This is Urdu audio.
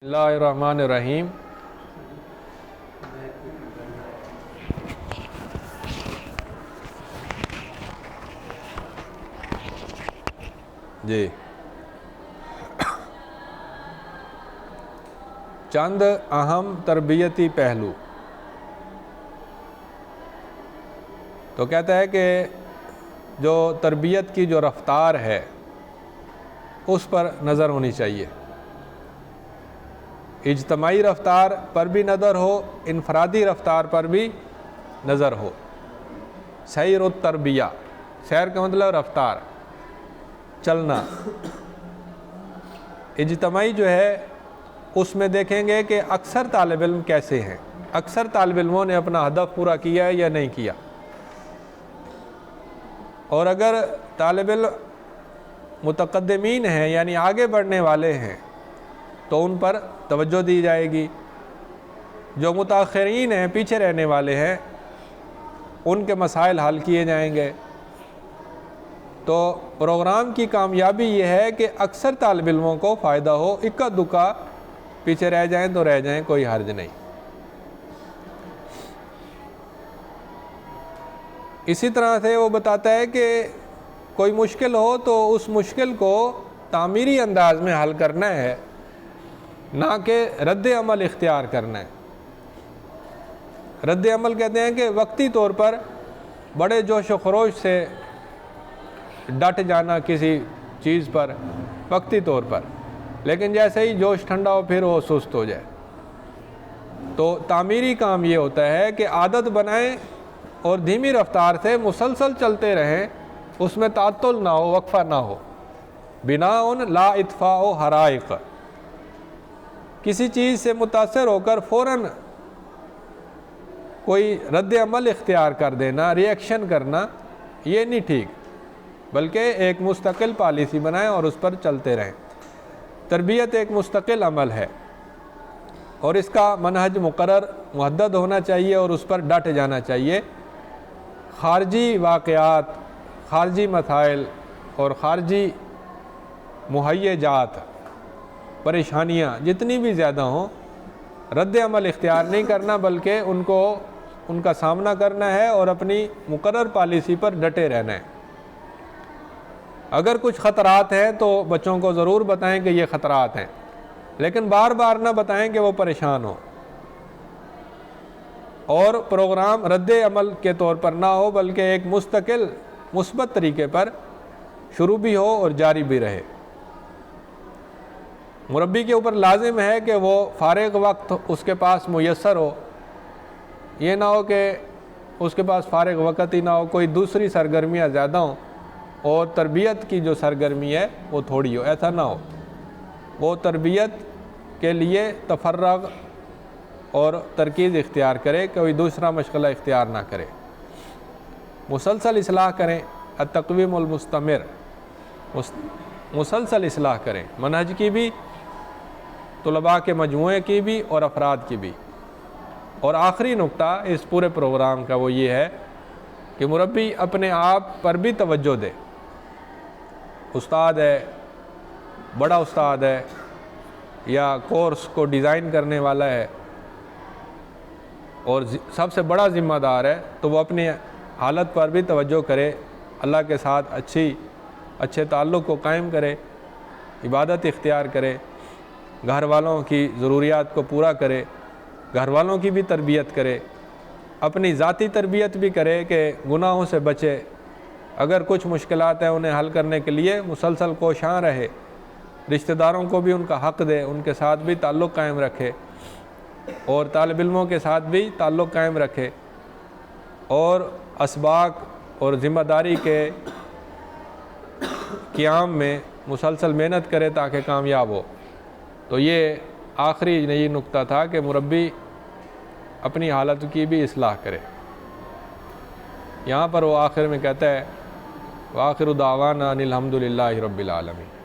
اللہ الرحمن الرحیم۔ جی چند اہم تربیتی پہلو۔ تو کہتا ہے کہ جو تربیت کی جو رفتار ہے اس پر نظر ہونی چاہیے، اجتماعی رفتار پر بھی نظر ہو، انفرادی رفتار پر بھی نظر ہو۔ سیر التربیہ، سیر کا مطلب رفتار، چلنا۔ اجتماعی جو ہے اس میں دیکھیں گے کہ اکثر طالب علم کیسے ہیں، اکثر طالب علموں نے اپنا ہدف پورا کیا ہے یا نہیں کیا، اور اگر طالب علم متقدمین ہیں یعنی آگے بڑھنے والے ہیں تو ان پر توجہ دی جائے گی، جو متاخرین ہیں پیچھے رہنے والے ہیں ان کے مسائل حل کیے جائیں گے۔ تو پروگرام کی کامیابی یہ ہے کہ اکثر طالب علموں کو فائدہ ہو، اکا دکا پیچھے رہ جائیں تو رہ جائیں، کوئی حرج نہیں۔ اسی طرح سے وہ بتاتا ہے کہ کوئی مشکل ہو تو اس مشکل کو تعمیری انداز میں حل کرنا ہے، نہ کہ رد عمل اختیار کرنا ہے۔ رد عمل کہتے ہیں کہ وقتی طور پر بڑے جوش و خروش سے ڈٹ جانا کسی چیز پر وقتی طور پر، لیکن جیسے ہی جوش ٹھنڈا ہو پھر وہ سست ہو جائے۔ تو تعمیری کام یہ ہوتا ہے کہ عادت بنائیں اور دھیمی رفتار سے مسلسل چلتے رہیں، اس میں تعطل نہ ہو، وقفہ نہ ہو۔ بناء لا اطفاء حرائق، کسی چیز سے متاثر ہو کر فوراً کوئی رد عمل اختیار کر دینا، ری ایکشن کرنا، یہ نہیں ٹھیک، بلکہ ایک مستقل پالیسی بنائیں اور اس پر چلتے رہیں۔ تربیت ایک مستقل عمل ہے اور اس کا منہج مقرر محدد ہونا چاہیے اور اس پر ڈٹ جانا چاہیے۔ خارجی واقعات، خارجی مسائل اور خارجی مہیجات، پریشانیاں جتنی بھی زیادہ ہوں، رد عمل اختیار نہیں کرنا بلکہ ان کا سامنا کرنا ہے اور اپنی مقرر پالیسی پر ڈٹے رہنا ہے۔ اگر کچھ خطرات ہیں تو بچوں کو ضرور بتائیں کہ یہ خطرات ہیں، لیکن بار بار نہ بتائیں کہ وہ پریشان ہو، اور پروگرام رد عمل کے طور پر نہ ہو بلکہ ایک مستقل مثبت طریقے پر شروع بھی ہو اور جاری بھی رہے۔ مربی کے اوپر لازم ہے کہ وہ فارغ وقت اس کے پاس میسر ہو، یہ نہ ہو کہ اس کے پاس فارغ وقت ہی نہ ہو، کوئی دوسری سرگرمیاں زیادہ ہوں اور تربیت کی جو سرگرمی ہے وہ تھوڑی ہو، ایسا نہ ہو۔ وہ تربیت کے لیے تفرغ اور ترکیز اختیار کرے، کوئی دوسرا مشغلہ اختیار نہ کرے۔ مسلسل اصلاح کریں، التقویم المستمر، مسلسل اصلاح کریں، منہج کی بھی، طلباء کے مجموعے کی بھی اور افراد کی بھی۔ اور آخری نقطہ اس پورے پروگرام کا وہ یہ ہے کہ مربی اپنے آپ پر بھی توجہ دے۔ استاد ہے، بڑا استاد ہے یا کورس کو ڈیزائن کرنے والا ہے اور سب سے بڑا ذمہ دار ہے، تو وہ اپنی حالت پر بھی توجہ کرے، اللہ کے ساتھ اچھے تعلق کو قائم کرے، عبادت اختیار کرے، گھر والوں کی ضروریات کو پورا کرے، گھر والوں کی بھی تربیت کرے، اپنی ذاتی تربیت بھی کرے کہ گناہوں سے بچے، اگر کچھ مشکلات ہیں انہیں حل کرنے کے لیے مسلسل کوشاں رہے، رشتہ داروں کو بھی ان کا حق دے، ان کے ساتھ بھی تعلق قائم رکھے اور طالب علموں کے ساتھ بھی تعلق قائم رکھے، اور اسباق اور ذمہ داری کے قیام میں مسلسل محنت کرے تاکہ کامیاب ہو۔ تو یہ آخری نئی نقطہ تھا کہ مربی اپنی حالت کی بھی اصلاح کرے۔ یہاں پر وہ آخر میں کہتا ہے وآخر دعوانا ان الحمد للہ رب العالمین۔